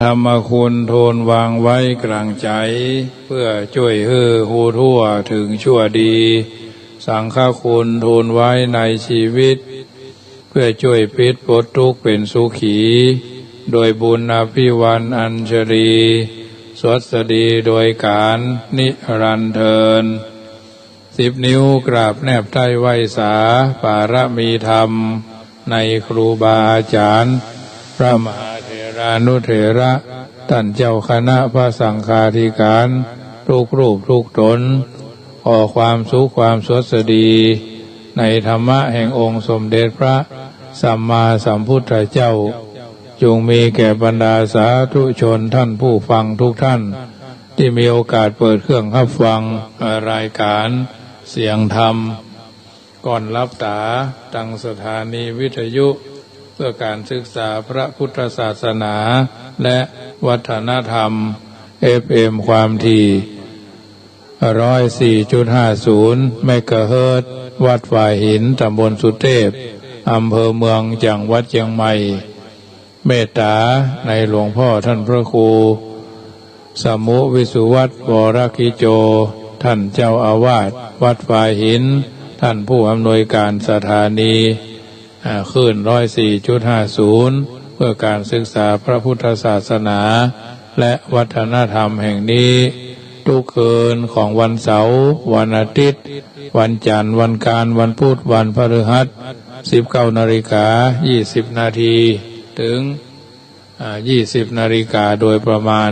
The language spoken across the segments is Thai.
รรมคุณทูลวางไว้กลางใจเพื่อช่วยให้หูทั่วถึงชั่วดีสังฆคุณทูลไว้ในชีวิตเพื่อช่วยปิดปลดทุกข์เป็นสุขีโดยบุญอภิวันอัญชลีสวัสดีโดยการนิรันดร์เทิน10 นิ้วกราบแนบใต้ไหวสาปารมีธรรมในครูบาอาจารย์พระมหาเถรานุเถระท่านเจ้าคณะพระสังฆาธิการทุกรูปทุกตนขอความสุขความสวัสดีในธรรมะแห่งองค์สมเด็จพระสัมมาสัมพุทธเจ้าจงมีแก่บรรดาสาธุชนท่านผู้ฟังทุกท่านที่มีโอกาสเปิดเครื่องรับฟังรายการเสียงธรรมก่อนรับตาตั้งสถานีวิทยุเพื่อการศึกษาพระพุทธศาสนาและวัฒนธรรม FM ความถี่ 104.50 เมกะเฮิรตซ์วัดฝ่ายหินตำบลสุเทพอำเภอเมืองจังหวัดเชียงใหม่เมตตาในหลวงพ่อท่านพระครูสมุวิสุวัตรวรกิโจท่านเจ้าอาวาสวัดฝ่ายหินท่านผู้อำนวยการสถานีคลื่น 104.50 เพื่อการศึกษาพระพุทธศาสนาและวัฒนธรรมแห่งนี้ทุกคืนของวันเสาร์วันอาทิตย์วันจันทร์วันการวันพุธวันพฤหัส 19:20 นาทีถึง20 นาฬิกาโดยประมาณ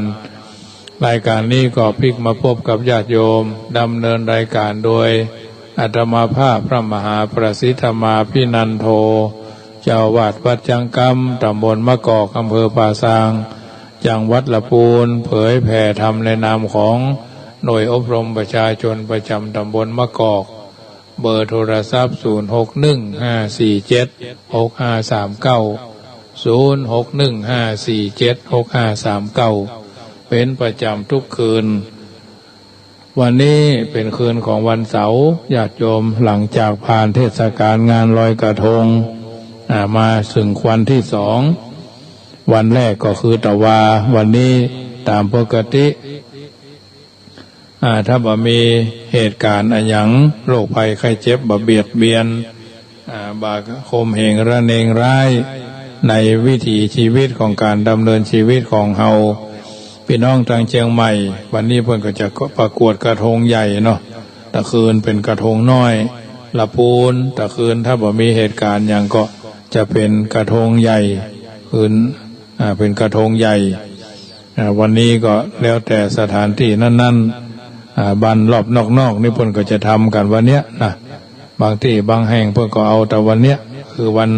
รายการนี้ก็พลิกมาพบกับญาติโยมดำเนินรายการโดยอาตมาภาพพระมหาประสิทธมาภินันโทเจ้าอาวาสวัดจังกำตำบลมะกอกอำเภอป่าซางจังหวัดลำพูนเผยแผ่ธรรมในนามของหน่วยอบรมประชาชนประจำตำบลมะกอกเบอร์โทรศัพท์ 0615476539 เป็นประจำทุกคืนวันนี้เป็นคืนของวันเสาร์ญาติโยมหลังจากผ่านเทศกาลงานลอยกระทงมาถึงวันที่2วันแรกก็คือตะวาวันนี้ตามปกติถ้าบ่มีเหตุการณ์หยังโรคภัยไข้เจ็บบ่เบียดเบียนบาคมเหงระเนงร้ายในวิถีชีวิตของการดำเนินชีวิตของเฮาพี่น้องทางเชียงใหม่วันนี้เพิ่นก็จะประกวดกระทงใหญ่เนาะตะคืนเป็นกระทงน้อยละปูนตะคืนถ้าบ่มีเหตุการณ์หยังก็จะเป็นกระทงใหญ่คืนเป็นกระทงใหญ่วันนี้ก็แล้วแต่สถานที่นั้นๆบ้านรอบนอกๆนี่เพิ่นก็จะทำกันวันเนี้ยนะบางที่บางแห่งเพิ่นก็เอาแต่วันเนี้ยคือวัน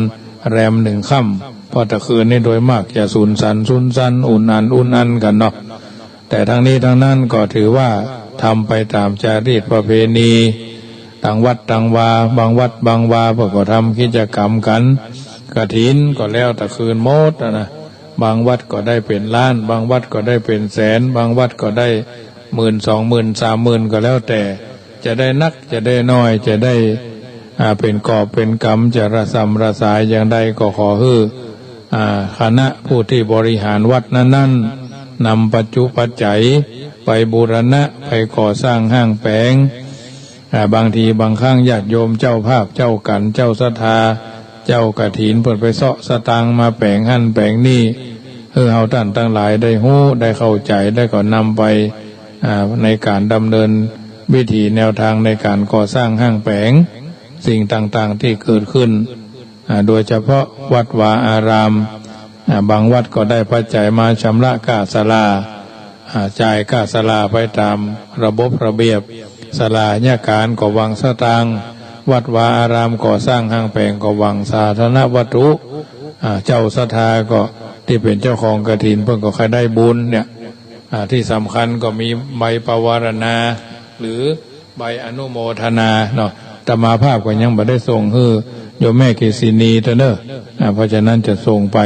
แรม1 ค่ำเพราะตะคืนนี่โดยมากจะสุนสันอุ่นอันกันเนาะแต่ทั้งนี้ทั้งนั้นก็ถือว่าทำไปตามจารีตประเพณีต่างวัดต่างวาบางวัดบางวาเพิ่นก็ทำกิจกรรมกันกฐินก็แล้วตะคืนหมดนะบางวัดก็ได้เป็นล้านบางวัดก็ได้เป็นแสนบางวัดก็ได้10,000 20,000 30,000ก็แล้วแต่จะได้นักจะได้น้อยจะได้เป็นกอบเป็นกำจะระสำระสายอย่างใดก็ขอให้คณะผู้ที่บริหารวัดนั้นนำปัจจุปัจจัยไปบูรณะไปก่อสร้างห้างแปลงบางทีบางครั้งญาติโยมเจ้าภาพเจ้ากันเจ้าศรัทธาเจ้ากฐินเปิดไปเสาะสตางค์มาแปลงหั่นแปลงนี่เฮาท่านทั้งหลายได้ฮู้ได้เข้าใจได้ก็นำไปในการดำเนินวิธีแนวทางในการก่อสร้างห้างแปลงสิ่งต่างๆที่เกิดขึ้นโดยเฉพาะวัดวาอารามบางวัดก็ได้ปัจจัยมาชำระค่าศาลาจ่ายค่าศาลาไปตามระบบระเบียบศาลาญาการก็วางสตางค์วัดวาอารามก่อสร้างห้างแปลงก็วางสาธารณวัตถุเจ้าศรัทธาก็ที่เป็นเจ้าของกฐินเพิ่นก็ใครได้บุญเนี่ยที่สำคัญก็มีใบปวารณาหรือใบอนุโมทนาเนาะอาตมาภาพก็ยังบ่ได้ส่งให้โยมแม่เกษินีเด้อเพราะฉะนั้นจะส่งไป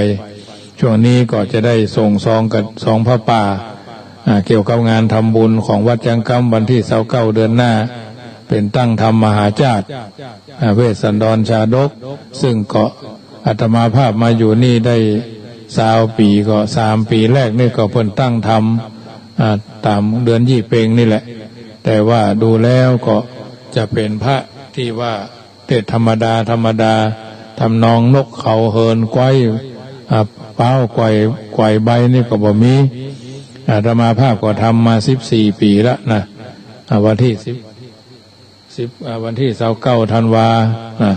ช่วงนี้ก็จะได้ส่งซองกับซองพระป่าเกี่ยวกับงานทำบุญของวัดจังกำวันที่29 เดือนหน้าเป็นตั้งธรรมมหาจาตุเวสสันดรชาดกซึ่งก็อาตมาภาพมาอยู่นี่ได้ 20 ปีก็3 ปีแรกนี่ก็เพิ่นตั้งทำตามเดือนยี่เปงนี่แหละแต่ว่าดูแล้วก็จะเป็นพระที่ว่าเทศธรรมดาทำนองนกเขาเหินไกวเป้าไกวใบนี่ก็บ่มีอาตมาภาพก็ทำมา14 ปีแล้วนะวันที่วันที่29 ธันวานะ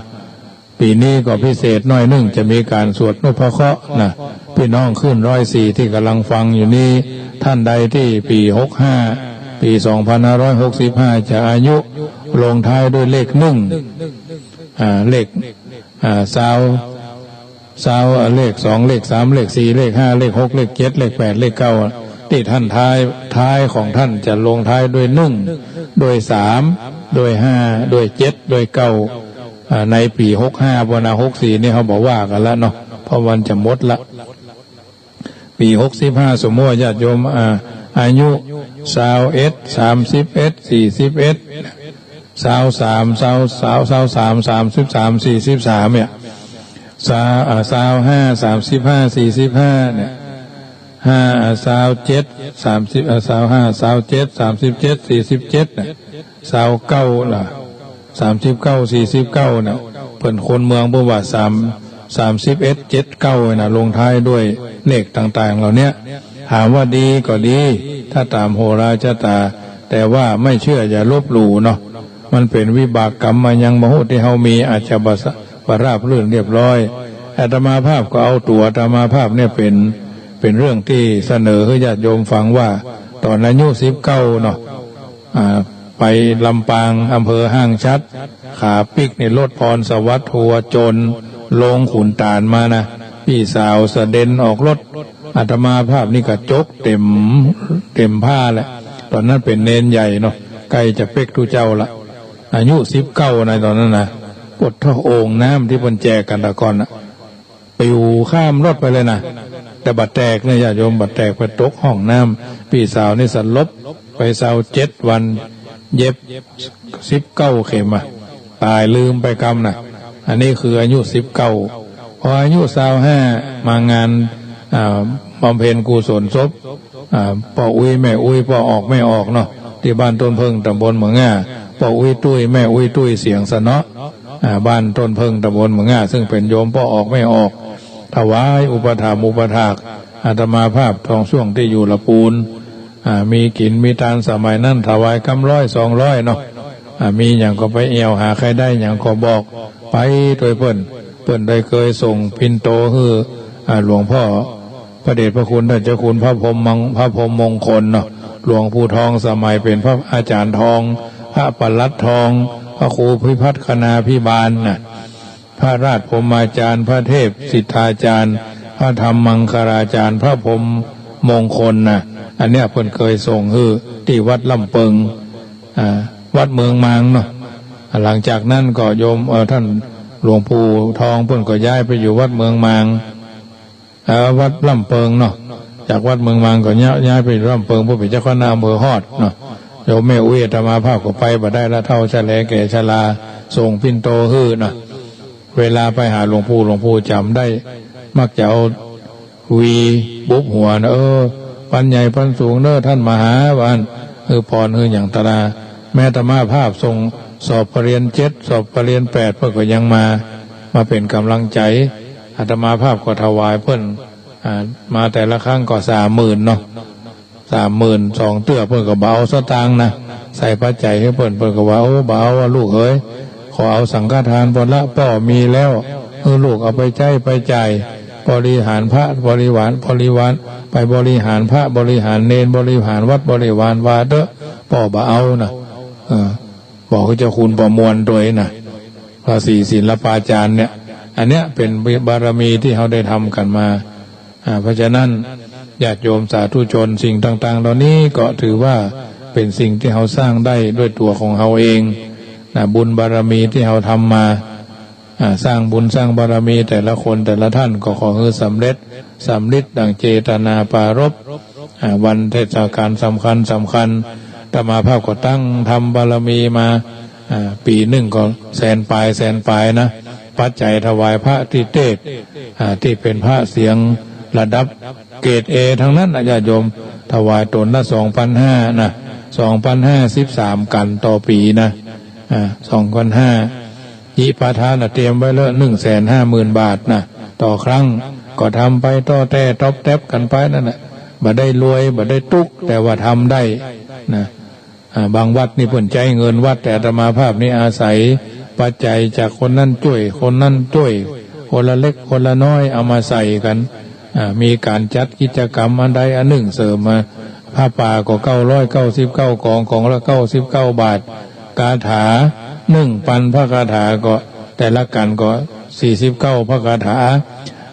ปีนี้ก็พิเศษน้อยนึงจะมีการสวดนพเคราะห์นะพี่น้องขึ้น104ที่กำลังฟังอยู่นี้ท่านใดที่ปี65ปี2565จะอายุลงท้ายด้วยเลข1เลขซาวเลข2เลข3เลข4เลข5เลข6เลข7เลข8เลข9ที่ท่านท้ายของท่านจะลงท้ายด้วย1ด้วย3ด้วย5ด้วย7ด้วย9ในปี65วัน64นี่เขาบอกว่ากันแล้วเนาะเพราะวันจะหมดละปี65สมมติญาติโยมอายุ21 31 41 23 33 เนี่ย25 35 45เนี่ย27 30 25 27 37 47เนี่ย29ล่ะ39 49น่ะเพิ่นคนเมืองบ่ว่า31 79น่ะลงท้ายด้วยเลขต่างๆเหล่านี้ถามว่าดีก็ดีถ้าตามโหราชตาแต่ว่าไม่เชื่ออย่าลบหลู่เนาะมันเป็นวิบากกรรมมายังมโหที่เฮามีอาจจะบ่ราบรื่นเรียบร้อยอาตมาภาพก็เอาตัวอาตมาภาพเนี่ยเป็นเรื่องที่เสนอให้ญาติโยมฟังว่าตอนอายุ19เนาะไปลำปางอำเภอห้างชัดขาปิกในรถพรสวัสดิ์ทัวจนลงขุนตาลมานะพี่สาวเสด็จออกรถอาตมาภาพนี่ก็จกเต็มผ้าแหละตอนนั้นเป็นเนนใหญ่เนาะใกล้จะเป็กทุเจ้าละอายุ19ในตอนนั้นนะปดท่อโอ่งน้ำที่บนแจกันตะกอนนะปิวข้ามรถไปเลยนะแต่บัดแตกเนี่ยญาติโยมบัดแตกไปตกห้องน้ำพี่สาวนี่สลบไป27 วันเย็บ19 เข็มตายลืมไปกรรมนะอันนี้คืออายุ19พออายุ25มางานบำเพ็ญกุศลศพพ่ออุ้ยแม่อุ้ยพ่อออกไม่ออกเนาะที่บ้านต้นเพิงตำบลเมืองง่าพ่ออุ้ยตุ้ยแม่อุ้ยตุ้ยเสียงสนอบ้านต้นเพิงตำบลเมืองง่าซึ่งเป็นโยมพ่อออกไม่ออกถวายอุปถากอาตมาภาพทองช่วงที่อยู่ละปูนมีกินมีทานสมัยนั้นถวายกำ100 200เนาะมีอย่างก็ไปเอวหาใครได้อย่างก็บอกไปโดยเพิ่นได้เคยส่งปิ่นโตคือหลวงพ่อพระเดชพระคุณท่านเจ้าคุณพระพรหมมงคลเนาะหลวงปู่ทองสมัยเป็นพระอาจารย์ทองพระปลัดทองพระครูพิพัฒน์คณาภิบาลน่ะพระราชพรหมาจารย์พระเทพสิทธาจารย์พระธรรมมังคลาจารย์พระพรหมมงคลน่ะอันเนี้ยเพิ่นเคยส่งคือที่วัดลำเปิงวัดเมืองมางเนาะหลังจากนั้นก็โยมท่านหลวงปู่ทองเพิ่นก็ย้ายไปอยู่วัดเมืองมางวัดลำเปิงเนาะจากวัดเมืองมางก็ย้ายไปลำเปิงผู้เป็นเจ้าคณะอำเภอฮอดเนาะโยมแม่อุ้ยอาตมาภาพก็ไปบ่ได้ละเท่าชะแลแก่ชราส่งปิ่นโตฮื้อนะเวลาไปหาหลวงปู่จำได้มักจะเอาวีบุบหัวนะปันใหญ่ปันสูงเน้อท่านมหาวันพรอย่างตราแม่อาตมาภาพส่งสอบปรริญญา7สอบปรริญญา8เพื่อก็ยังมาเป็นกำลังใจอาตมาภาพก็ถวายเพิ่นมาแต่ละครั้งก็30,000เนาะ32,000เตื้อเพิ่นก็เบาสตางค์นะใส่ปัจจัยให้เพิ่นก็ว่าโอ้เบาว่าลูกเอ้ยขอเอาสังฆทานพอละพ่อมีแล้วลูกเอาไปใช้ไปจ่ายบริหารพระบริวารไปบริหารพระบริหารเนรบริหารวัดบริวารวาเด้อพ่อบ่เอานะบอกให้เจ้าคุณประมวลตัวนะพระศรีศิลปาจารย์เนี่ยอันเนี้ยเป็นบารมีที่เขาได้ทำกันมาเพราะฉะนั้นญาติโยมสาธุชนสิ่งต่างๆเหล่านี้ก็ถือว่าเป็นสิ่งที่เขาสร้างได้ด้วยตัวของเขาเองบุญบารมีที่เขาทำมาสร้างบุญสร้างบารมีแต่ละคนแต่ละท่านก็ขอให้สำเร็จดังเจตนาปารภวันเทศกาลสำคัญอาตมาภาพก็ตั้งทำบารมีมาปีหนึ่งก็แสนปลายนะปัจจัยถวายพระที่เทศที่เป็นพระเสียง ระดับเกรด A ทั้งนั้นญาติโยมถวายตนละ 2,500 นะ 2,013 กันต่อปีนะ2,500ยิปาทานเตรียมไว้แล้ว 150,000 บาทนะต่อครั้งก็ทำไปต่อแต่ท็อปแท็บกันไปนั่นแหละบ่ได้รวยบ่ได้ตุกแต่ว่าทำได้นะบางวัดนี่เพิ่นใจเงินวัดแต่อาตมาภาพนี่อาศัยปัจจัยจากคนนั้นช่วยคนนั้นช่วยคนละเล็กคนละน้อยเอามาใส่กันมีการจัดกิจกรรมอันใดอันหนึ่งเสริมมาผ้าป่าก็999 กองละ99 บาทคาถา1,000พระคาถาก็แต่ละกันก็49พระคาถา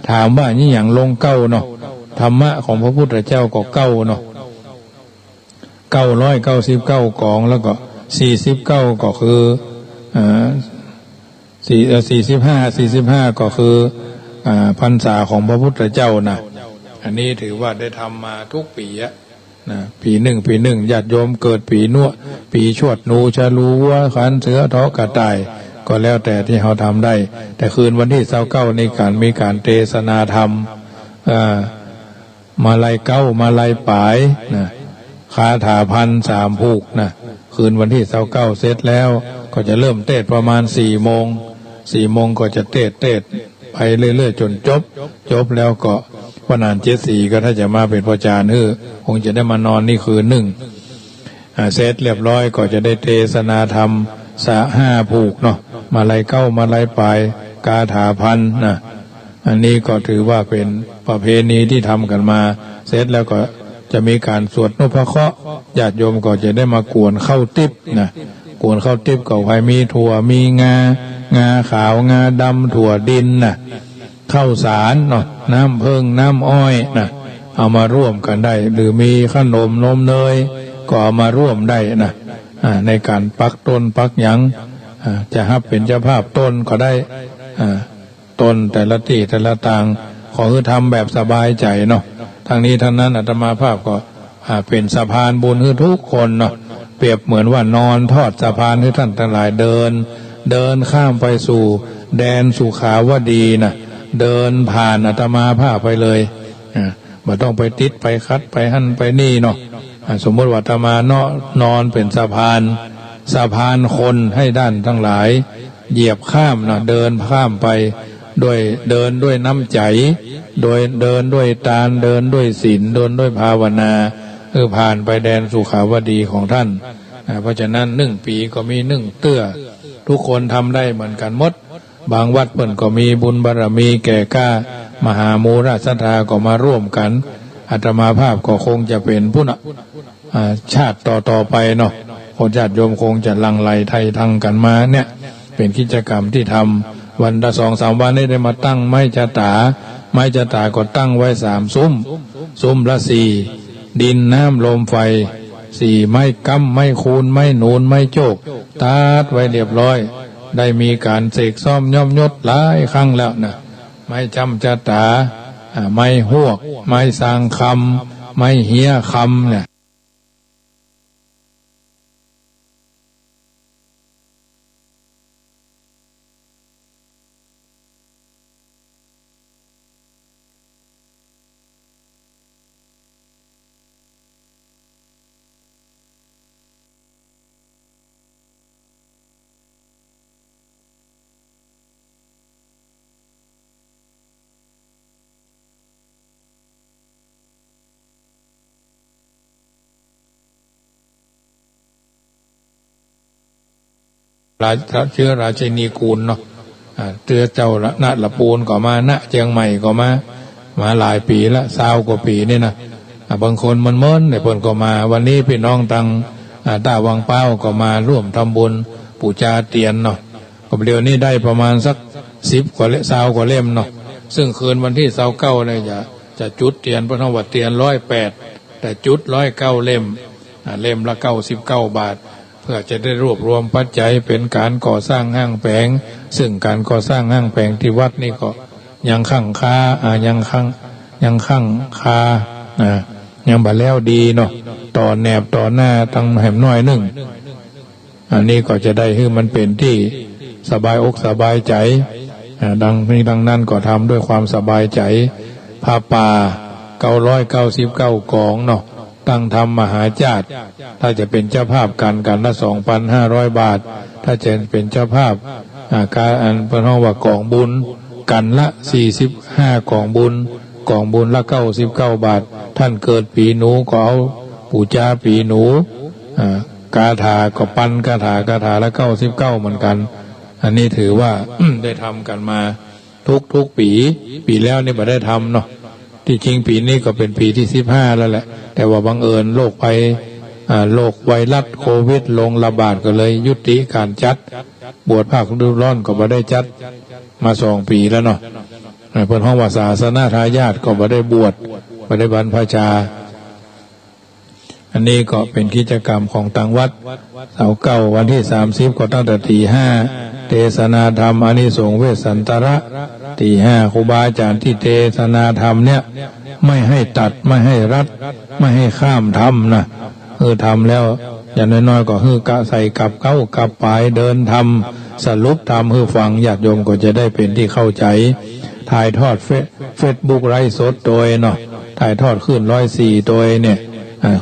ถามว่านี่อย่างลงเก้าเนาะธรรมะของพระพุทธเจ้าก็เก้าเนาะ999 กองแล้วก็49ก็คือ45ก็คือพรรษาของพระพุทธเจ้านะอันนี้ถือว่าได้ทำมาทุกปีนะปีหนึ่งญาติโยมเกิดปีนัวปีชวดนูชะลูวัวขันเสือท้อกระต่ายก็แล้วแต่ที่เขาทำได้แต่คืนวันที่29ในการมีการเทศนาธรรมมาลัยเก้ามาลัยปายนะคาถา1,003 ผูกนะคืนวันที่29เสร็จแล้วก็จะเริ่มเทศประมาณ4 โมงก็จะเทศไปเรื่อยๆจนจบแล้วก็วันนั้น74ก็ถ้าจะมาเป็นพระอาจารย์คงจะได้มานอนนี่คืนหนึ่งเสร็จเรียบร้อยก็จะได้เทศนาธรรม5 ผูกเนาะมาลัยเก้ามาลัยปายคาถา1,000นะอันนี้ก็ถือว่าเป็นประเพณีที่ทำกันมาเสร็จแล้วก็จะมีการสวดนพเคราะห์ญาติโยมก็จะได้มากวนข้าวติ๊บนะกวนข้าวติ๊บก็ให้มีถั่วมีงาขาวงาดำถั่วดินนะข้าวสารเนาะน้ำผึ้งน้ำอ้อยนะเอามาร่วมกันได้หรือมีขนมนมเนยก็เอามาร่วมได้นะในการปักต้นปักหยังจะฮับเป็นเจ้าภาพต้นก็ได้ต้นแต่ละที่แต่ละต่างขอคือทำแบบสบายใจเนาะทางนี้ทางนั้นอาตมาภาพก็เป็นสะพานบุญให้ทุกคนเนาะเปรียบเหมือนว่านอนทอดสะพานให้ท่านทั้งหลายเดินข้ามไปสู่แดนสุขาวดีนะเดินผ่านอาตมาภาพไปเลยไม่ต้องไปติดไปคัดไปหั่นไปนี่เนาะสมมติว่าอาตมานอนเป็นสะพานคนให้ด้านทั้งหลายเหยียบข้ามนะเดินข้ามไปเดินด้วยน้ำใจโดยเดินด้วยทานเดินด้วยศีลเดินด้วยภาวนาผ่านไปแดนสุขาวดีของท่านเพราะฉะนั้น1 ปีก็มี1 เตื้อทุกคนทำได้เหมือนกันหมดบางวัดเพิ่นก็มีบุญบารมีแก่กล้ามหามูราศรัทธาก็มาร่วมกันอาตมาภาพก็คงจะเป็นผู้ชาติต่อไปเนาะคนญาติโยมคงจะลังไลไทยทังกันมาเนี่ยเป็นกิจกรรมที่ทำวันละ 2-3 วันได้มาตั้งไม้จตาก็ตั้งไว้3 ซุ้มละ4ดินน้ำลมไฟ4ไม้กำไม้คูนไม้หนูนไม้โจกตัดไว้เรียบร้อยได้มีการเสกซ่อมย่อมยศหลายครั้งแล้วนะไม้จำจตาไม้หวกไม้สางคำไม้เหี้ยคำเนี่ยเชื้อราชินีกูลเนาะเตือเจ้าละปูนก็มาเชียงใหม่ก็มาหลายปีละ20 กว่าปีนี่นะบางคนมันเมินเนี่ยเพิ่นก็มาวันนี้พี่น้องตังตาวังเป้าก็มาร่วมทำบุญปูชาเตียนเนาะก็เดี๋ยวนี้ได้ประมาณสัก10 กว่า20 กว่าเล่มเนาะซึ่งคืนวันที่29เนี่ยจะจุดเตียนพระธวัดเตียน108แต่จุด109 เล่มละ99 บาทเพื่อจะได้รวบรวมปัจจัยเป็นการก่อสร้างห้างแผงซึ่งการก่อสร้างห้างแผงที่วัดนี่ก็ยังข้างคายังข้างคายังบ่แล้วดีเนาะต่อแนบต่อหน้าตั้งแหมน้อยนึงอันนี้ก็จะได้ให้มันเป็นที่สบายอกสบายใจดังนั้นก็ทำด้วยความสบายใจ ผ้าป่า999 กองเนาะตั้งทำมหาจาตุถ้าจะเป็นเจ้าภาพกันละ 2,500 บาทถ้าจะเป็นเจ้าภาพการอันเป็นห้องว่ากองบุญกันละ45กองบุญละ99 บาทท่านเกิดปีหนูก็เอาปูจาปีหนูกาถาก็ปันกาถาละ99เหมือนกันอันนี้ถือว่า ได้ทำกันมาทุกปีแล้วนี่ไม่ได้ทำเนาะที่จริงปีนี้ก็เป็นปีที่15แล้วแหละแต่ว่าบังเอิญโรคไวรัสโควิดลงระบาดก็เลยยุติการจัดบวชภาคฤดูร้อนก็ไม่ได้จัดมา2 ปีแล้วเนาะเพิ่นห้องว่าศาสนาทายาทก็ไม่ได้บวชไม่ได้บรรพชาอันนี้ก็เป็นกิจกรรมของทางวัดเสาเก้าวันที่30ก็ตั้งแต่ตี 5เทศนาธรรมอานิสงส์เวสสันตระตี 5ครูบาอาจารย์ที่เทศนาธรรมเนี่ยไม่ให้ตัดไม่ให้รัดไม่ให้ข้ามธรรมนะทำแล้วอย่างน้อยๆก็กะใส่กับเก้ากับปลายเดินธรรมสรุปธรรมฟังญาติโยมก็จะได้เป็นที่เข้าใจถ่ายทอดเฟซบุ๊กไลฟ์สดโดยเนาะถ่ายทอดขึ้น104โดยเนี่ย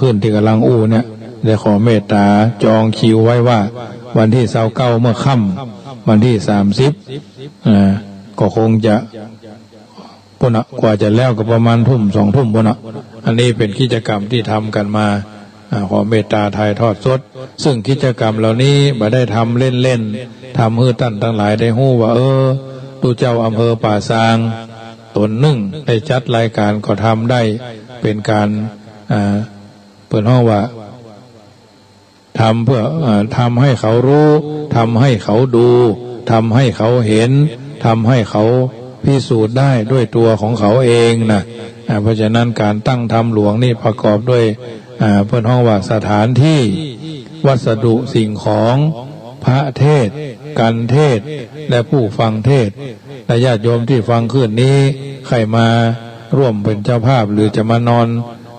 ขึ้นที่กำลังเนี่ยได้ขอเมตตาจองคิวไว้ว่าวันที่29เมื่อค่ำวันที่30ก็คงจะพนกว่าจะแล้วก็ประมาณทุ่ม2 ทุ่มพนอันนี้เป็นกิจกรรมที่ทำกันมาขอเมตตาถ่ายทอดสดซึ่งกิจกรรมเหล่านี้ไม่ได้ทำเล่นๆทำให้ท่านทั้งหลายได้รู้ว่าตู้เจ้าอำเภอป่าซางตนหนึ่งได้จัดรายการก็ทำได้เป็นการเปิดห้องว่าทำเพื่อทำให้เขารู้ทำให้เขาดูทำให้เขาเห็นทำให้เขาพิสูจน์ได้ด้วยตัวของเขาเองนะเพราะฉะนั้นการตั้งธรรมหลวงนี่ประกอบด้วยเปิดห้องว่าสถานที่วัสดุสิ่งของพระเทศการเทศและผู้ฟังเทศและญาติโยมที่ฟังคืนนี้ใครมาร่วมเป็นเจ้าภาพหรือจะมานอน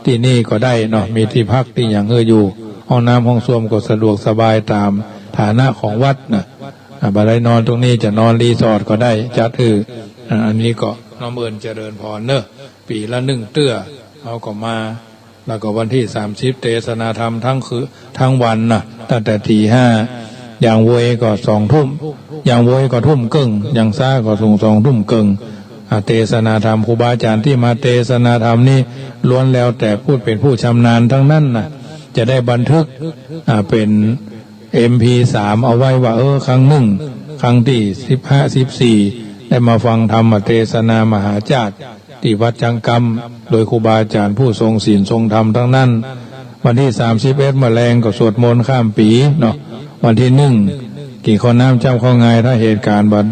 ที่นี่ก็ได้เนาะมีที่พักที่อย่างอยู่ห้องน้ำห้องส้วมก็สะดวกสบายตามฐานะของวัดนะบัดได้นอนตรงนี้จะนอนรีสอร์ทก็ได้จัดอันนี้ก็น้อมเอิญเจริญพรเนอะปีละ1 เตื้อเอาก็มาแล้วก็วันที่30เทศนาธรรมทั้งวันนะตั้งแต่ตี 5อย่างโวยก็2 ทุ่มอย่างโวยก็ทุ่มครึ่งอย่างซ่าก็2 ทุ่มครึ่งเทศนาธรรมครูบาอาจารย์ที่มาเทศนาธรรมนี่ล้วนแล้วแต่พูดเป็นผู้ชำนาญทั้งนั้นนะจะได้บันทึกเป็น MP3 เอาไว้ว่าครั้งหนึ่งครั้งที่14ได้มาฟังธรรมเทศนามหาจาตุที่วัดจังกำโดยครูบาอาจารย์ผู้ทรงศีลทรงธรรมทั้งนั้นวันที่31แมลงก็สวดมนต์ข้ามปีเนาะวันที่1กี่คนน้ำเจ้าข้องไงถ้าเหตุการณ์บาด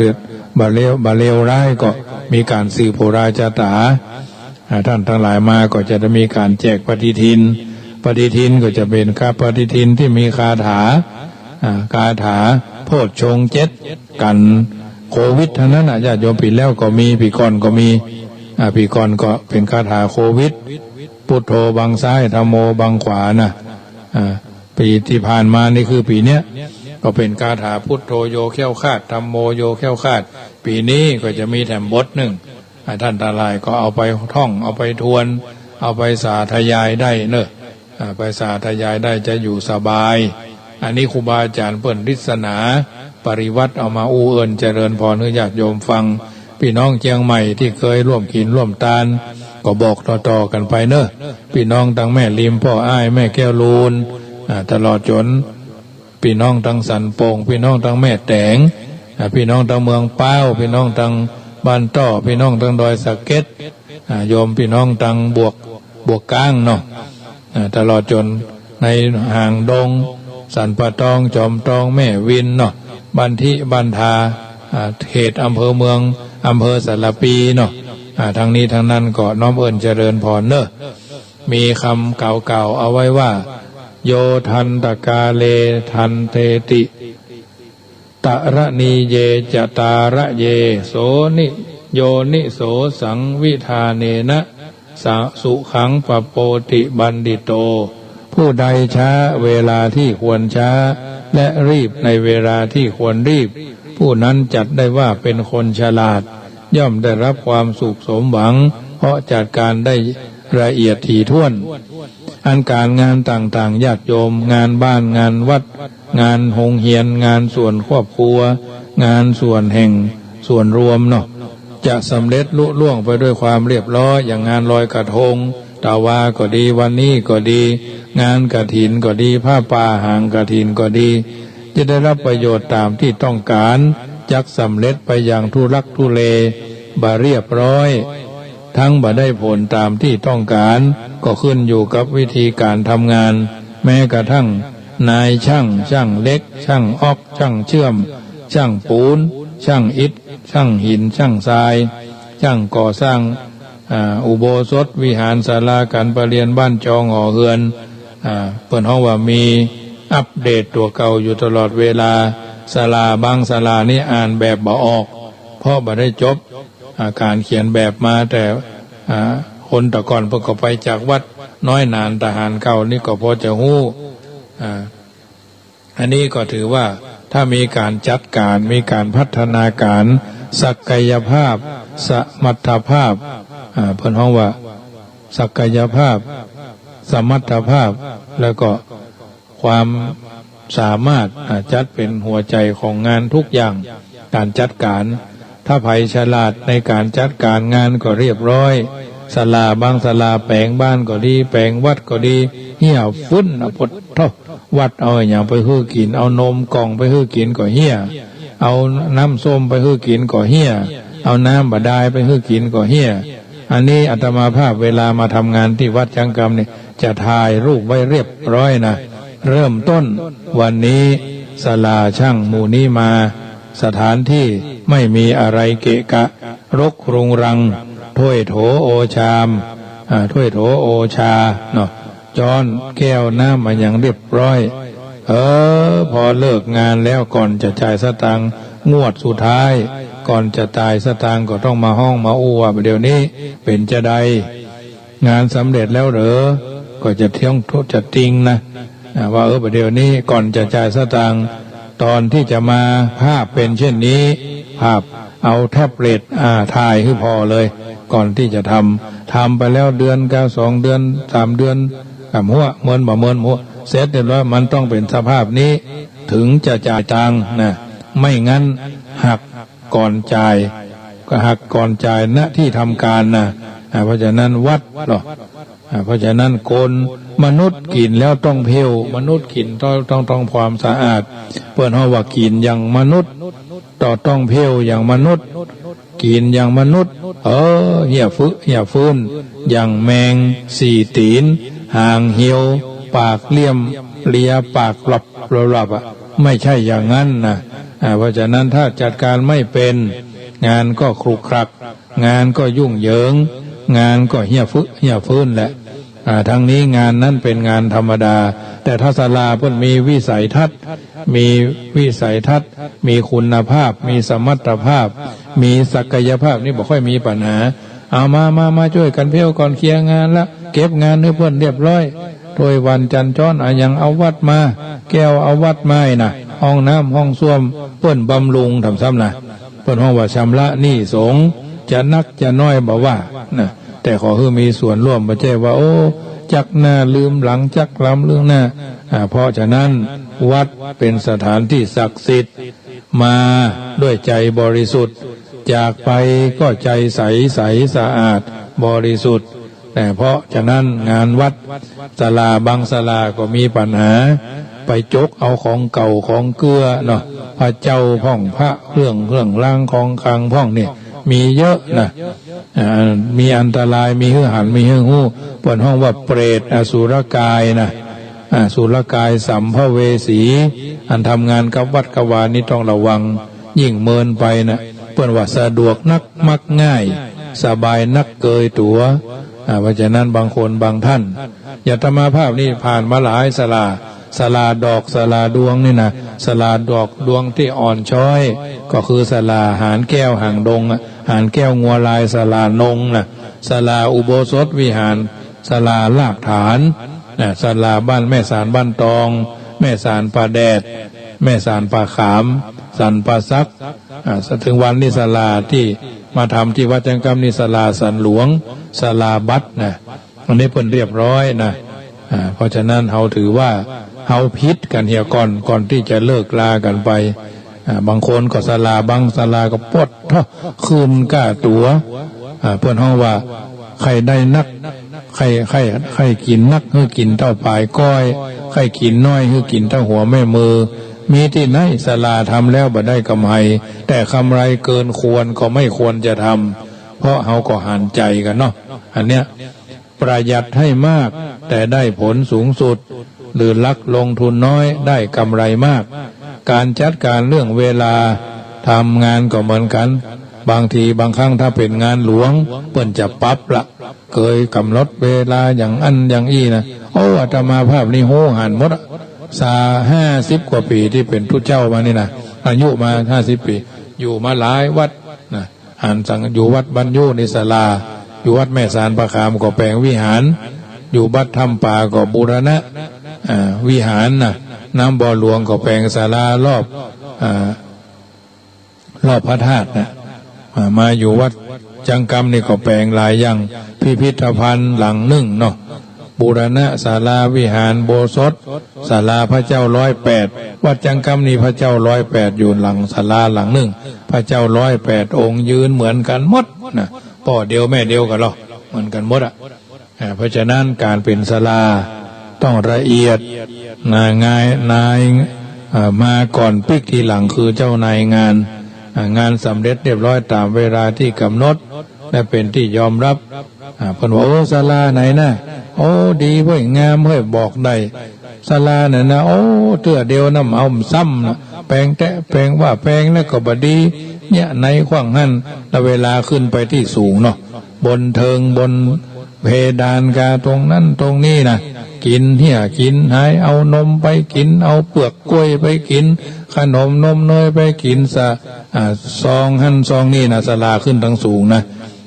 เลวร้ายก็มีการสืบโหราจาตาท่านทั้งหลายมาก็จะมีการแจกปฏิทินก็จะเป็นปฏิทินที่มีคาถาโพชฌงค์7กันโควิดทั้งนั้นญาติโยมปีแล้วก็มีปีก่อนก็มีปีก่อนก็เป็นคาถาโควิดพุทโธบังซ้ายธัมโมบังขวานะปีที่ผ่านมานี่คือปีเนี้ยก็เป็นคาถาพุทโธโยแค้วคลาดธัมโมโยแค้วคลาดปีนี้ก็จะมีแถมบทหนึ่งท่านทั้งหลายก็เอาไปท่องเอาไปทวนเอาไปสาธยายได้เนอะไปสาธยายได้จะอยู่สบายอันนี้ครูบาอาจารย์เปิ่นฤทธนาปริวัติเอามาอู้เอิญเจริญพรให้ญาติโยมฟังพี่น้องเชียงใหม่ที่เคยร่วมกินร่วมทานก็บอกต่อๆกันไปเนอะพี่น้องทั้งแม่ริมพ่ออ้ายแม่แก้วลูนตลอดจนพี่น้องทั้งสันโป่งพี่น้องทั้งแม่แตงพี่น้องทั้งเมืองเป้าพี่น้องทั้งบ้านต้อพี่น้องทั้งดอยสะเก็ดโยมพี่น้องทั้งบวกก้างเนาะตลอดจนในห่างดงสันปะตองจอมตองแม่วินเนาะบันทิบันทาเขตอำเภอเมืองอำเภอสารปีเนาะทางนี้ทางนั้นก็น้อมเอิญเจริญพรเนอะมีคำเก่าๆเอาไว้ว่าโยทันตกาเลทันเทติตระนีเยจตาระเยโสนิโยนิโสสังวิธาเนนะสุขังปโปติบันดิโตผู้ใดช้าเวลาที่ควรช้าและรีบในเวลาที่ควรรีบผู้นั้นจัดได้ว่าเป็นคนฉลาดย่อมได้รับความสุขสมหวัง เพราะจัดการได้ละเอียดถี่ถ้วนอันการงานต่างๆญาติโยมงานบ้านงานวัดงานโรงเรียนงานส่วนครอบครัวงานส่วนแห่งส่วนรวมเนาะจะสำเร็จลุล่วงไปด้วยความเรียบร้อยอย่างงานลอยกระทงตาวาก็ดีวันนี้ก็ดีงานกฐินก็ดีผ้าป่าหางกฐินก็ดีจะได้รับประโยชน์ตามที่ต้องการจักสำเร็จไปอย่างทุลักทุเลบ่เรียบร้อยทั้งบ่ได้ผลตามที่ต้องการก็ขึ้นอยู่กับวิธีการทำงานแม้กระทั่งนายช่างเล็กช่างออกช่างเชื่อมช่างปูนช่างอิฐช่างหินช่างทรายช่างก่อสร้างอุโบสถวิหารศาลาการประเรียนบ้านจองหอเฮือนเปิ้นเฮาว่ามีอัปเดตตัวเก่าอยู่ตลอดเวลาศาลาบางศาลานี่อ่านแบบบ่ออกเพราะบ่ได้จบการเขียนแบบมาแต่คนแต่ก่อนเพิ่นก็ไปจากวัดน้อยนานทหารเก่านี่ก็พอจะฮู้อันนี้ก็ถือว่าถ้ามีการจัดการมีการพัฒนาการศักยภาพสมรรถภาพเพิ่นฮ้องว่าศักยภาพสมรรถภาพแล้วก็ความสามารถจัดเป็นหัวใจของงานทุกอย่างการจัดการถ้าไผฉลาดในการจัดการงานก็เรียบร้อยศาลาบางศาลาแปลงบ้านก็ดีแปลงวัดก็ดีเหี่ยวฟุ้นพดเท่าวัดเอาอย่างไปฮื้อกินเอานมกล่องไปฮื้อกินก็เหี่ยเอาน้ำส้มไปฮื้อกินก็เหี่ยเอาน้ำบาดาลไปฮื้อกินก็เหี่ยอันนี้อาตมาภาพเวลามาทำงานที่วัดจังกรรมเนี่ยจะถ่ายรูปไว้เรียบร้อยนะเริ่มต้นวันนี้ศาลาช่างหมู่นี้มาสถานที่ไม่มีอะไรเกะกะรกรุงรังถ้วยโถโอชามถ้วยโถโอชาเนาะจอนแก้วน้ำมาอย่างเรียบร้อยพอเลิกงานแล้วก่อนจะจ่ายสตางค์งวดสุดท้ายก่อนจะตายสตางค์ก็ต้องมาห้องมาอู้ว่าเดี๋ยวนี้เป็นจะใดงานสำเร็จแล้วเหรอก็จะเที่ยงทุจะติงนะว่าเดี๋ยวนี้ก่อนจะจ่ายสตางค์ตอนที่จะมาภาพเป็นเช่นนี้ภาพเอาแท็บเล็ตถ่ายให้พอเลยก่อนที่จะทำไปแล้วเดือนก็2 เดือน3 เดือนกับหัวเมินบ่เมินหัวเสร็จเรียบร้อยมันต้องเป็นสภาพนี้ถึงจะจ่ายตังค์นะไม่งั้นหักก่อนจ่ายก็หักก่อนจ่ายณที่ทำการนะเพราะฉะนั้นวัดหรอเพราะฉะนั้นคนมนุษย์กินแล้วต้องเพียวมนุษย์กินต้องความสะอาดเปิ้นเฮาว่ากินอย่างมนุษย์ต้องเพียวอย่างมนุษย์กินอย่างมนุษย์เหี้ยฟื้นอย่างแมง4 ตีนหางเหี่ยวปากเลี่ยมเลียปากหลับไม่ใช่อย่างนั้นนะเพราะฉะนั้นถ้าจัดการไม่เป็นงานก็ครุขระงานก็ยุ่งเหยิงงานก็เหี้ยฟื้นแหละทั้งนี้งานนั้นเป็นงานธรรมดาแต่ถ้าศาลาเพิ่นมีวิสัยทัศน์มีคุณภาพมีสมรรถภาพมีศักยภาพนี่บ่ค่อยมีปัญหาเอามาช่วยกันเพี้ยวก่อนเคลียร์งานละเก็บงานให้เพิ่นเรียบร้อยโดยวันจันทร์จ้อนอย่างเอาวัดมาแก้วเอาวัดไม้นะห้องน้ำห้องส้วมเพิ่นบำรุงทำซ้ำนะเพิ่นห้องว่าชำระหนี้สงฆ์จะนักจะน้อยบ่ว่านะแต่ขอให้มีส่วนร่วมบ่ใช่ว่าโอ้จักหน้าลืมหลังจักล้ำเรื่องหน้าเพราะฉะนั้นวัดเป็นสถานที่ศักดิ์สิทธิ์มาด้วยใจบริสุทธิ์จากไปก็ใจใสสะอาดบริสุทธิ์แต่เพราะฉะนั้นงานวัดศาลาบางศาลาก็มีปัญหาไปจกเอาของเก่าของเกลือเนาะพระเจ้าพ่องพระเครื่องล่างของคลังพ่องนี่มีเยอะนะมีอันตรายมีหื้อหันมีหื้อหู้เปิดห้องว่าเปรตอสุรกายนะอสุรกายสัมภเวสีอันทำงานกับวัดกวานี่ต้องระวังยิ่งเมินไปนะเปิดว่าสะดวกนักมักง่ายสบายนักเกยตัวเพราะฉะนั้นบางคนบางท่านอย่าธรรมาภาพนี่ผ่านมาหลายศาลาดอกศาลาดวงนี่นะศาลาดอกดวงที่อ่อนช้อยก็คือศาลาหานแก้วหางดงหานแก้วงัวลายศาลานงนะศาลาอุโบสถวิหารศาลาลากฐานศาลาบ้านแม่สารบ้านตองแม่สารป่าแดดแม่สารป่าขาม สันปาซักถึงวันนี้ศาลาที่มาทำที่วัดจังกำนี่ศาลาสันหลวงศาลาบัดนะอันนี้เพิ่นเรียบร้อยนะเพราะฉะนั้นเราถือว่าเราพิษกันเหี่ยก่อนที่จะเลิกลากันไปบางคนก็ศาลาบางศาลาก็ปดคืนก้าตัวเพื่อนห้องว่าใครได้นักใครกินนักให้กินเท่าปลายก้อยใครกินน้อยให้กินเท่าหัวแม่มือมีที่ไหนศาลาทำแล้วบ่ได้กำไรแต่กำไรเกินควรก็ไม่ควรจะทำเพราะเขาก็หันใจกันเนาะอันเนี้ยประหยัดให้มากแต่ได้ผลสูงสุดหรือลักลงทุนน้อยได้กำไรมากการจัดการเรื่องเวลาทำงานก็เหมือนกันบางทีบางครั้งถ้าเป็นงานหลวงเปิ้นจะปรับละเคยกำหนดเวลาอย่างอันอย่างอี้นะโอ้อาตมาภาพนี่โหหันหมด50 กว่าปีที่เป็นผู้เจ้ามานี่นะอายุมา50 ปีอยู่มาหลายวัดนะหันสั่งอยู่วัดบรรยุในศาลาอยู่วัดแม่สารประคามก็แปลงวิหารอยู่วัดถ้ำป่าก็บูรณะวิหารนะน้ำบ่อหลวงก็แปลงศาลารอบพระธาตุนะมาอยู่วัดจังกำนี่ก็แปลงหลายอย่างพิพิธภัณฑ์หลังหนึ่งเนาะบูรณะศาลาวิหารโบสถศาลาพระเจ้า108วัดจังกำนี่พระเจ้า108อยู่หลังศาลาหลังหนึ่งพระเจ้า108องค์ยืนเหมือนกันหมดนะพ่อเดียวแม่เดียวกันหรอเหมือนกันหมดเพราะฉะนั้นการเป็นศาลาต้องละเอียดนายมาก่อนปิกทีหลังคือเจ้านายงานสำเร็จเรียบร้อยตามเวลาที่กำหนดและเป็นที่ยอมรับเพิ่นว่าโอ้ศาลาไหนนะโอ้ดีเว้ยงามเว้ยบอกได้ศาลาเนี่ยนะโอ้เตื้อเดียวน้ำเอาซ้ำนะแปลงแตะแปลงว่าแปลงแล้วก็บดีเนี่ยในขว้างหันแล้วเวลาขึ้นไปที่สูงเนาะบนเทิงบนเพดานกาตรงนั้นตรงนี้นะกินเหี้ยกินหายเอานมไปกินเอาเปลือกกล้วยไปกินขนมนมเนยไปกินซองหั่นซองนี่นะศาลาขึ้นทั้งสูงนะ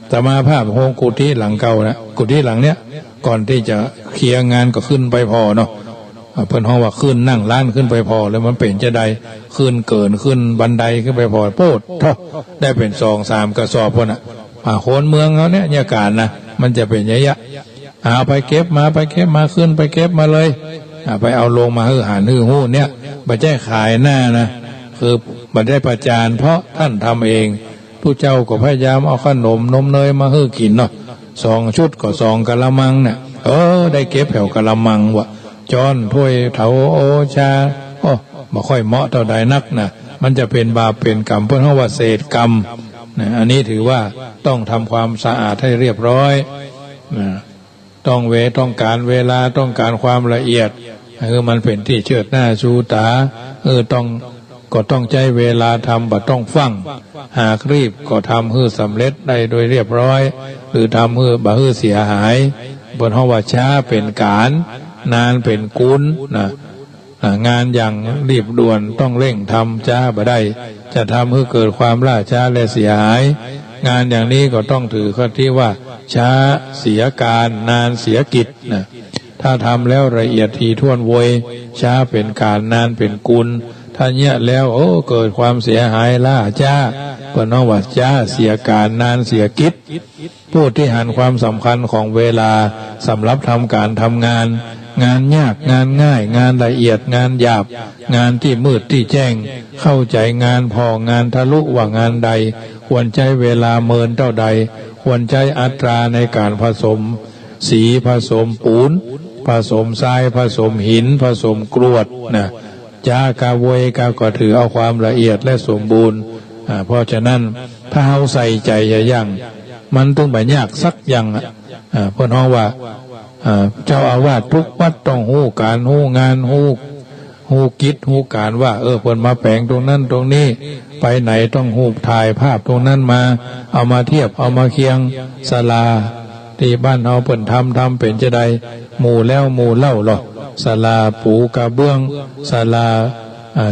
แต่มาภาพโฮงกุฏิหลังเก่านะกุฏิหลังเนี้ยก่อนที่จะเคลียร์งานก็ขึ้นไปพอเนาะเพิ่นห้องว่าขึ้นนั่งล้านขึ้นไปพอแล้วมันเป็นจะได้ขึ้นเกินขึ้นบันไดขึ้นไปพอโพดได้เป็น2-3 กระสอบพุ่นน่ะโคนเมืองเขาเนี่ยการนะมันจะเป็นยะไปเก็บมาขึ้นไปเก็บมาเลยไปเอาลงมาหื้อหานหื้อหู้เนี่ยบ่ได้ขายหน้านะคือบ่ได้ประจานเพราะท่านทำเองผู้เจ้าก็พยายามเอาขนมนมเนยมาหื้อกินเนาะ2 ชุดก็2 กะละมังเนี่ยได้เก็บแถวกะละมังวะจอนถ้วยเถาโอชาบ่ค่อยเหมาะเท่าใดนักนะมันจะเป็นบาปเป็นกรรมเพิ่นเฮาว่าเศษกรรมนะอันนี้ถือว่าต้องทำความสะอาดให้เรียบร้อยนะต้องการเวลาต้องการความละเอียดมันเป็นที่เชิดหน้าชูตาต้องใจเวลาทำบ่ต้องฟังหากรีบก็ทำให้สำเร็จได้โดยเรียบร้อยหรือทำให้บ่ให้เสียหายบนห้องว่าช้าเป็นการนานเป็นกุลนะงานอย่างรีบด่วนต้องเร่งทำช้าบ่ได้จะทำให้เกิดความล่าช้าและเสียหายงานอย่างนี้ก็ต้องถือข้อที่ว่าช้าเสียการนานเสียกิจนะถ้าทำแล้วละเอียดถี่ถ้วนโวยช้าเป็นการนานเป็นกุลถ้าเนี้ยแล้วเกิดความเสียหายล่าช้าก็น้องว่าช้าเสียการนานเสียกิจผู้ที่หันความสำคัญของเวลาสำหรับทำการทำงานยากงานง่ายงานละเอียดงานหยาบงานที่มืดที่แจ้งเข้าใจงานพองานทะลุว่างานใดควรใช้เวลาเมินเท่าใดควรใช้อัตราในการผสมสีผสมปูนผสมทรายผสมหินผสมกรวดนะจากาเวก็ถือเอาความละเอียดและสมบูรณ์เพราะฉะนั้นถ้าเฮาใส่ใจอย่างมันต้องบ่ยากสักอย่างเพิ่นฮ้องว่าเจ้าอาวาสทุกวัดต้องฮู้การฮู้งานฮู้กิจฮู้การว่าเพิ่นมาแปลงตรงนั้นตรงนี้ไปไหนต้องฮู้ถ่ายภาพตรงนั้นมาเอามาเทียบเอามาเคียงศาลาที่บ้านเฮาเพิ่นทำเป็นจะได้หมู่แล้วหมู่เล่าหรอศาลาปูกระเบื้องศาลา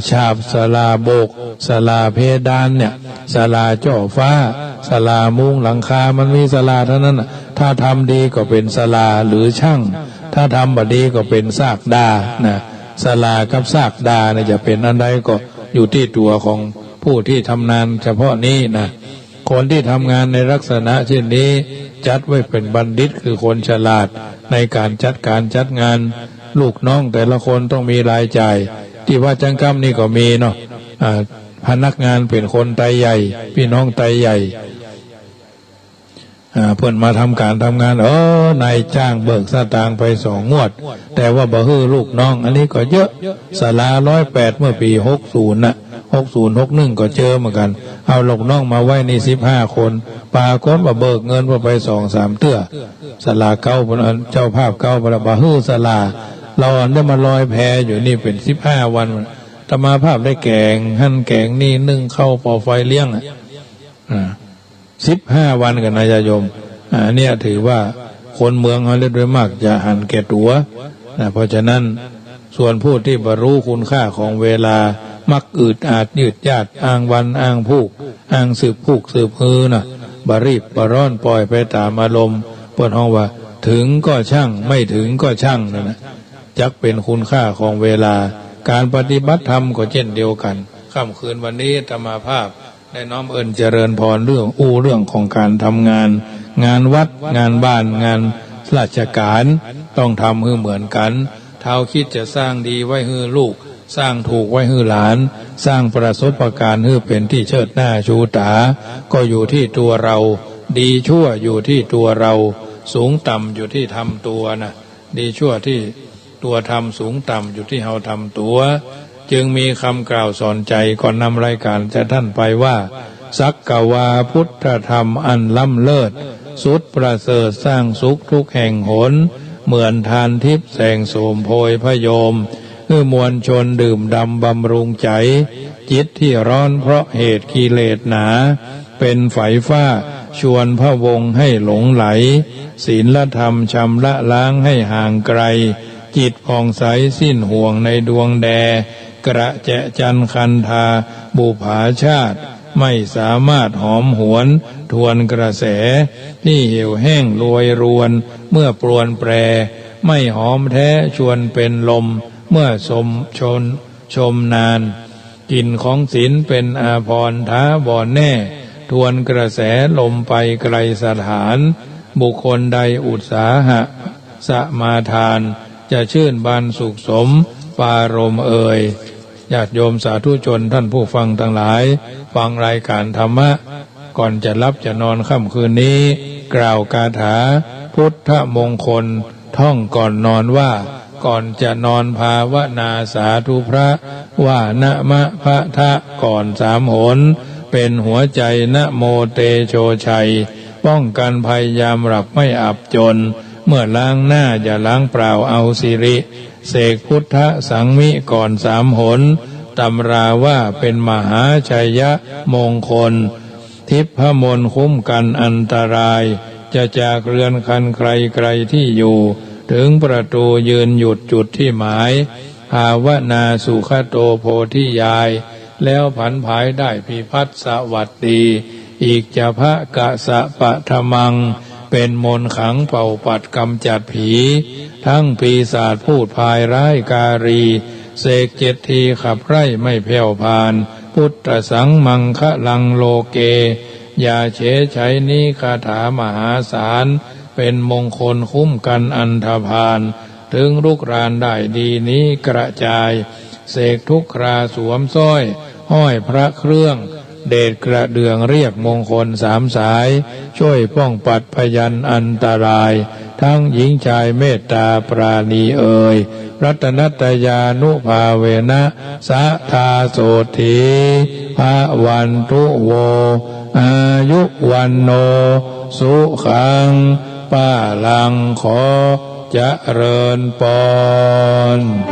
ฉาบศาลาโบกศาลาเพดานเนี่ยศาลาจ่อฟ้าศาลามุงหลังคามันมีศาลาเท่านั้นถ้าทำดีก็เป็นศาลาหรือช่างถ้าทำบ่ดีก็เป็นซากดานะศาลากับซากดาเนี่ยจะเป็นอันใดก็อยู่ที่ตัวของ ผู้ที่ทำงานเฉพาะนี้นะคนที่ทำงานในลักษณะเช่นนี้จัดไว้เป็นบัณฑิตคือคนฉลาดในการจัดงานลูกน้องแต่ละคนต้องมีรายจ่ายที่ว่าจังกรรมนี่ก็มีเนาะพนักงานเป็นคนไตใหญ่พี่น้องไตใหญ่เพิ่นมาทำการทำงานนายจ้างเบิกสตางค์ไป2 งวดแต่ว่าบ่ฮื้อลูกน้องอันนี้ก็เยอะศาลา108เมื่อปี60น่ะ60 61ก็เจอเหมือนกันเอาลูกน้องมาไว้ใน15 คนปากฏว่าเบิกเงินไป 2-3 เตื้อศาลาเก่าเจ้าภาพเก่าบ่ฮื้อศาลาเราได้มาลอยแพอยู่นี่เป็น15 วันธรรมาภาพได้แกงหั่นแกงนี่นึ่งข้าวปอไฟเลี้ยง15 วันกันนายโยมเนี่ยถือว่าคนเมืองเขาเรียกด้วยมากจะหันแก่ตัวเพราะฉะนั้นส่วนผู้ที่บรรลุคุณค่าของเวลามักอึดอาดยืดยาดอ้างวันอ้างผูกอ้างสืบผูกสืบฮือนะบรีบบร้อนปล่อยไปตามอารมณ์เปิดห้องว่าถึงก็ช่างไม่ถึงก็ช่างนะจักเป็นคุณค่าของเวลาการปฏิบัติธรรมก็เช่นเดียวกันค่ำคืนวันนี้ธรรมาภาพได้น้อมเอิญเจริญพรเรื่องของการทำงานงานวัดงานบ้านงานราชการต้องทำให้เหมือนกันเท้าคิดจะสร้างดีไว้ให้ลูกสร้างถูกไว้ให้หลานสร้างประสบการณ์ให้เป็นที่เชิดหน้าชูตาก็อยู่ที่ตัวเราดีชั่วอยู่ที่ตัวเราสูงต่ำอยู่ที่ทำตัวนะดีชั่วที่ตัวทำสูงต่ำอยู่ที่เราทำตัวจึงมีคำกล่าวสอนใจก่อนนำรายการจะท่านไปว่าสักกวาพุทธธรรมอันล้ำเลิศสุดประเสริฐสร้างสุขทุกแห่งหนเหมือนทานทิพย์แสงโสมโพยพยมมวลชนดื่มดำบำรุงใจจิตที่ร้อนเพราะเหตุกิเลสหนาเป็นไฝฟ้าชวนพระวงศ์ให้หลงไหลศีลธรรมชำระล้างให้ห่างไกลจิตผ่องใสสิ้นห่วงในดวงแดกระแจะจันคันธาบุภาชาติไม่สามารถหอมหวนทวนกระแสที่เหี่ยวแห้งรวยรวนเมื่อปรวนแปรไม่หอมแท้ชวนเป็นลมเมื่อชมนานกลิ่นของศีลเป็นอาภรณ์ท้าบอนแน่ทวนกระแสลมไปไกลสถานบุคคลใดอุตสาหะสมาทานจะชื่นบานสุขสมปารมเอ่ยญาติโยมสาธุชนท่านผู้ฟังทั้งหลายฟังรายการธรรมะก่อนจะรับจะนอนค่ำคืนนี้กล่าวคาถาพุทธมงคลท่องก่อนนอนว่าก่อนจะนอนภาวนาสาธุพระว่านะมะพะทะก่อน3 หนเป็นหัวใจนะโมเตโชชัยป้องกันภัยยามหลับไม่อับจนเมื่อล้างหน้าอย่าล้างเปล่าเอาสิริเสกพุทธสังมิก่อน3 หนตำราว่าเป็นมหาชัยยะมงคลทิพมนต์คุ้มกันอันตรายจะจากเรือนคันใครที่อยู่ถึงประตูยืนหยุดจุดที่หมายภาวนาสุขโตโพธิยายแล้วผันภายได้พิพัฒน์สวัสดีอีกจะพระกะสะปะทมังเป็นมนต์ขังเป่าปัดกำจัดผีทั้งปีศาจพูดพายร้ายการีเสก7 ทีขับไล่ไม่แผ่วพานพุทธสังมังคะลังโลเกอย่าเฉยใช้นี้คาถามหาศาลเป็นมงคลคุ้มกันอันธพาลถึงลุกรานได้ดีนี้กระจายเสกทุกคราสวมสร้อยห้อยพระเครื่องเดชกระเดืองเรียกมงคล3 สายช่วยป้องปัดพยันอันตรายทั้งหญิงชายเมตตาปราณีเอ่ยรัตนัตยานุภาเวนะสัทธาโสธีภาวันตุโวอายุวันโนสุขังป้าลังขอเจริญพร